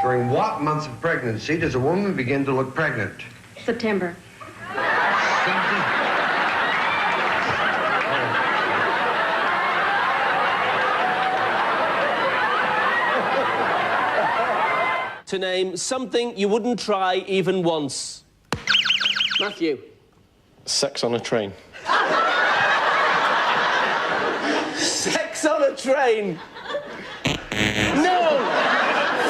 During what month of pregnancy does a woman begin to look pregnant? September. To name something you wouldn't try even once. Matthew. Sex on a train. Sex on a train? No!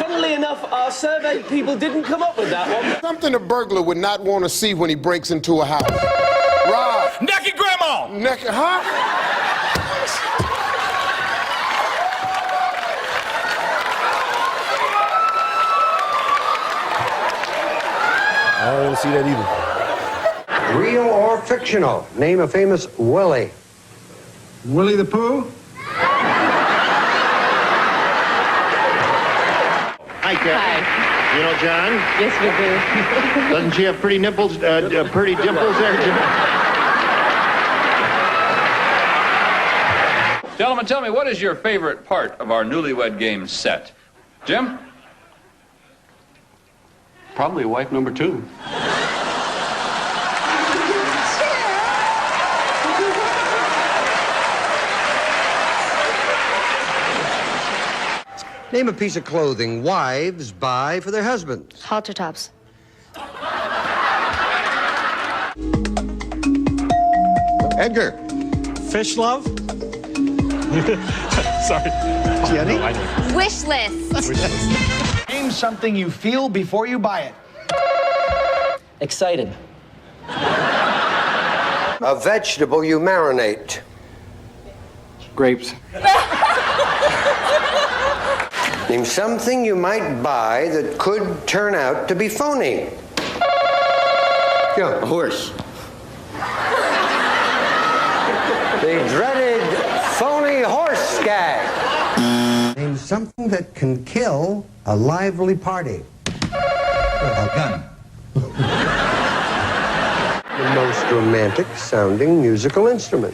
Funnily enough, our survey people didn't come up with that one. Something a burglar would not want to see when he breaks into a house. Rob. Naked grandma! Naked, huh? I don't want to see that either. Real or fictional? Name a famous Willie. Willie the Pooh? Hi, Kathy. Hi. You know John? Yes, we do. Doesn't she have pretty nipples, pretty dimples there, John? Gentlemen, tell me, what is your favorite part of our newlywed game set? Jim? Probably wife number 2. Name a piece of clothing wives buy for their husbands. Halter tops. Edgar. Fish love? Sorry. Jenny? Wish list. Name something you feel before you buy it. Excited. A vegetable you marinate. Grapes. Name something you might buy that could turn out to be phony. Yeah, A horse. the dreaded phony horse gag. Name something that can kill a lively party. A gun. The most romantic sounding musical instrument.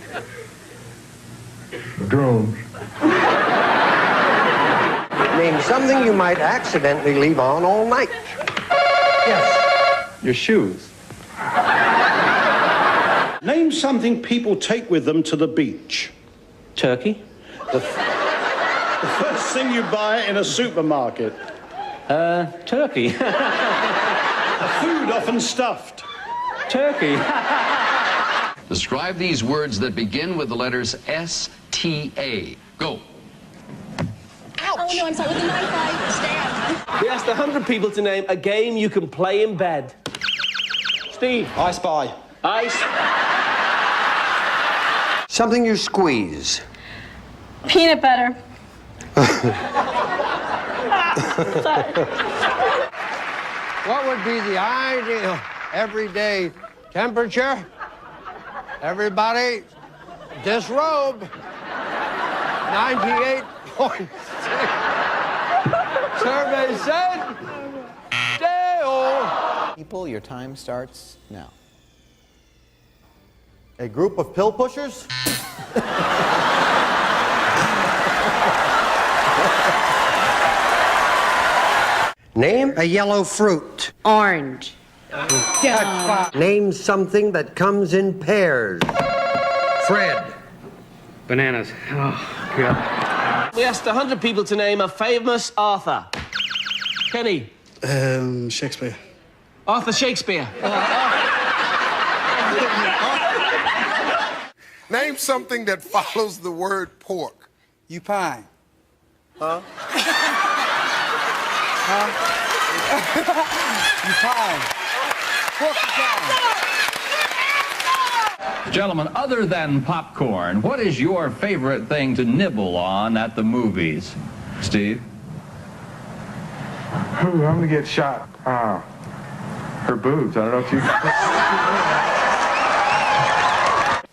Drums. Name something you might accidentally leave on all night. Yes. Your shoes. Name something people take with them to the beach. Turkey. The first thing you buy in a supermarket. Turkey. Food often stuffed. Turkey. Describe these words that begin with the letters S-T-A. Go. Oh, no, I'm sorry. With the knife, I stand. We asked 100 people to name a game you can play in bed. Steve. I Spy. Ice. Something you squeeze. Peanut butter. What would be the ideal everyday temperature? Everybody, disrobe. 98.6. Survey said, Dale. People, your time starts now. A group of pill pushers? Name a yellow fruit. Orange. Name something that comes in pairs. Fred. Bananas. Oh, God. We asked 100 people to name a famous author. Kenny. Shakespeare. Arthur Shakespeare. Name something that follows the word pork. You pie. Huh? You pie. Pork pie. Gentlemen, other than popcorn, what is your favorite thing to nibble on at the movies? Steve? I'm gonna get shot. Her boobs. I don't know if you...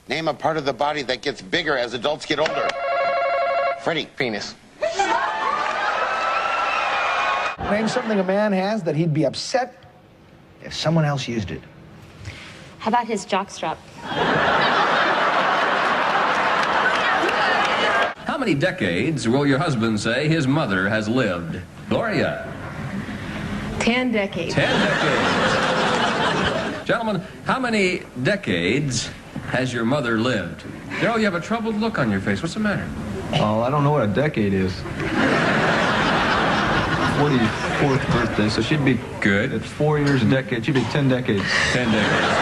Name a part of the body that gets bigger as adults get older. Freddie. Penis. Name something a man has that he'd be upset if someone else used it. How about his jockstrap? How many decades will your husband say his mother has lived? Gloria? 10 decades. 10 decades. Gentlemen, how many decades has your mother lived? Daryl, you have a troubled look on your face. What's the matter? Oh, I don't know what a decade is. 44th birthday, so she'd be Good. at 4 years a decade. She'd be 10 decades. 10 decades.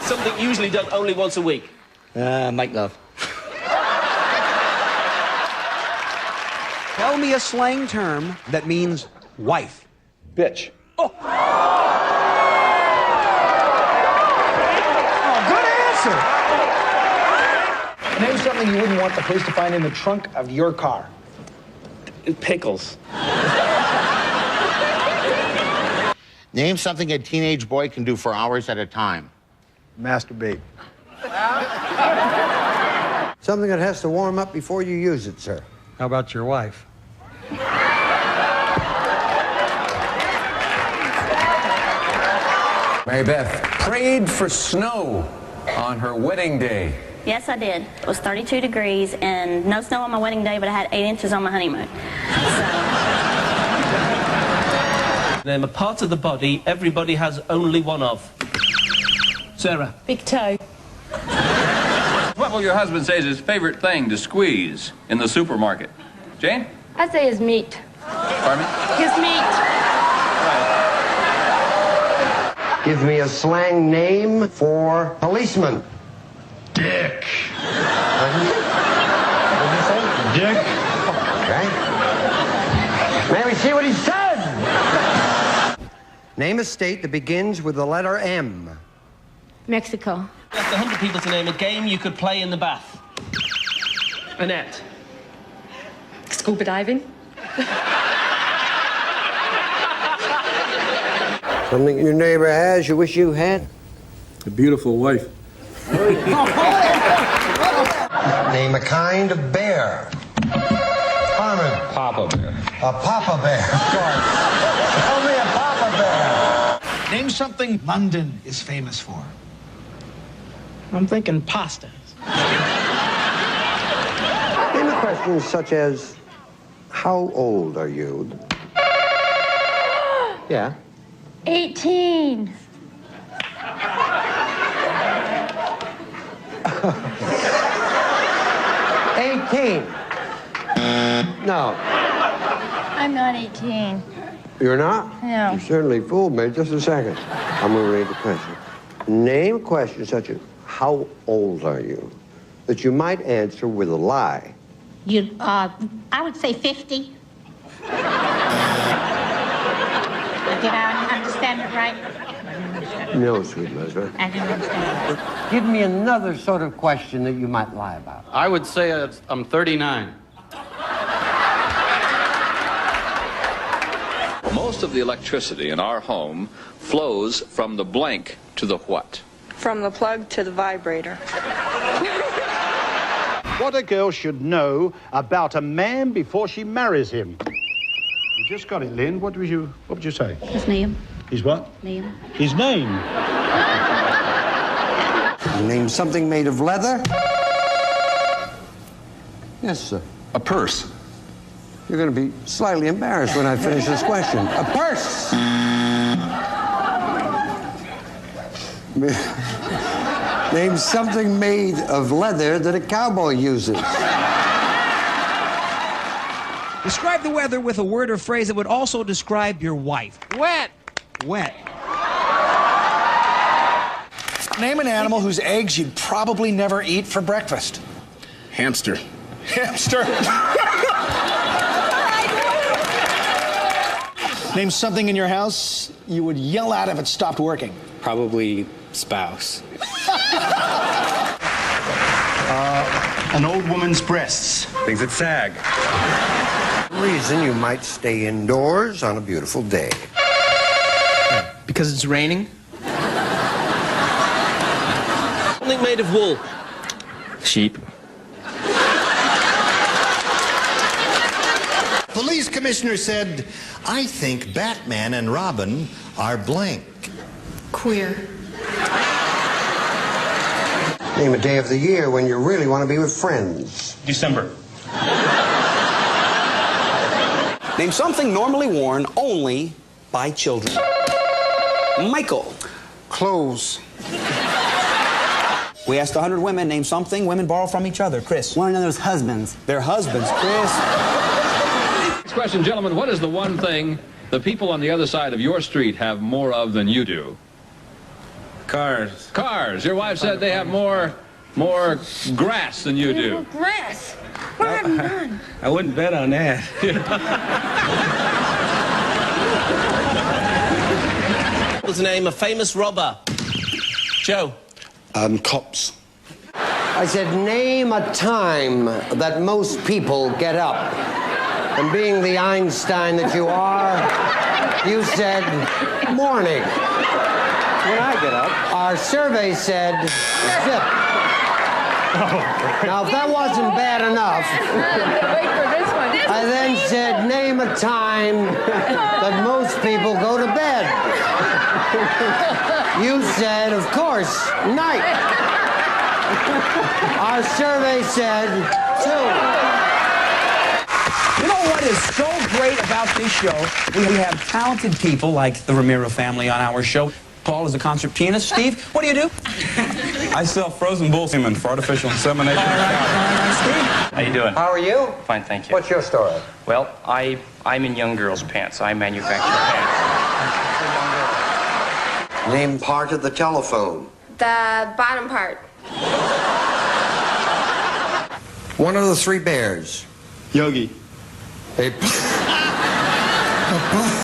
Something usually done only once a week. Make love. Tell me a slang term that means wife. Bitch. Oh, good answer. Name something you wouldn't want the police to find in the trunk of your car. Pickles. Name something a teenage boy can do for hours at a time. Masturbate. Something that has to warm up before you use it, sir. How about your wife? Mary Beth prayed for snow on her wedding day. Yes, I did. It was 32 degrees and no snow on my wedding day, but I had 8 inches on my honeymoon. So. Name a part of the body everybody has only one of. Sarah. Big toe. What will your husband say is his favorite thing to squeeze in the supermarket? Jane? I'd say his meat. Pardon me? His meat. Give me a slang name for policeman. Dick. What did you say? Dick. Okay. May we see what he said? Name a state that begins with the letter M. Mexico. Asked 100 people to name a game you could play in the bath. Annette. Scuba diving. Something your neighbor has you wish you had? A beautiful wife. Name a kind of bear. Carmen. Papa Bear. A papa bear, of course. Tell me a papa bear. Name something London is famous for. I'm thinking pasta. Name a question such as, how old are you? Yeah. 18. 18. No. I'm not 18. You're not? No. You certainly fooled me. Just a second. I'm going to read the question. Name a question such as, how old are you? That you might answer with a lie. I would say 50. Did I understand it right? No, sweet Elizabeth. I didn't understand. Give me another sort of question that you might lie about. I would say I'm 39. Most of the electricity in our home flows from the blank to the what? From the plug to the vibrator. What a girl should know about a man before she marries him. You just got it, Lynn. What would you say? His name. His what? Name. His name. Name something made of leather? Yes, sir. A purse. You're going to be slightly embarrassed when I finish this question. A purse! Name something made of leather that a cowboy uses. Describe the weather with a word or phrase that would also describe your wife. Wet. Wet. Name an animal whose eggs you'd probably never eat for breakfast. Hamster. Hamster. Name something in your house you would yell at if it stopped working. Probably spouse. An old woman's breasts. Things that sag. Reason you might stay indoors on a beautiful day. Because it's raining? Something made of wool. Sheep. Police commissioner said, I think Batman and Robin are blank. Queer. Name a day of the year when you really want to be with friends. December. Name something normally worn only by children. Michael. Clothes. We asked 100 women, name something women borrow from each other. Chris. One another's husbands. Their husbands, Chris. Next question, gentlemen. What is the one thing the people on the other side of your street have more of than you do? Cars. Cars. Your wife said they have more grass than you do. Grass. What have you done? I wouldn't bet on that. What's the name? A famous robber. Joe. Cops. I said, name a time that most people get up. And being the Einstein that you are, you said morning. When I get up. Our survey said zip. Now, if that wasn't bad enough, Wait for this one. I then said, name a time that most people go to bed. You said, of course, night. Our survey said 2. You know what is so great about this show? We have talented people like the Ramiro family on our show. Paul is a concert pianist. Steve, what do you do? I sell frozen bull semen for artificial insemination. All right, Steve. How you doing? How are you? Fine, thank you. What's your story? Well, I'm in young girls' pants. I manufacture pants. Name part of the telephone. The bottom part. One of the 3 bears. Yogi. A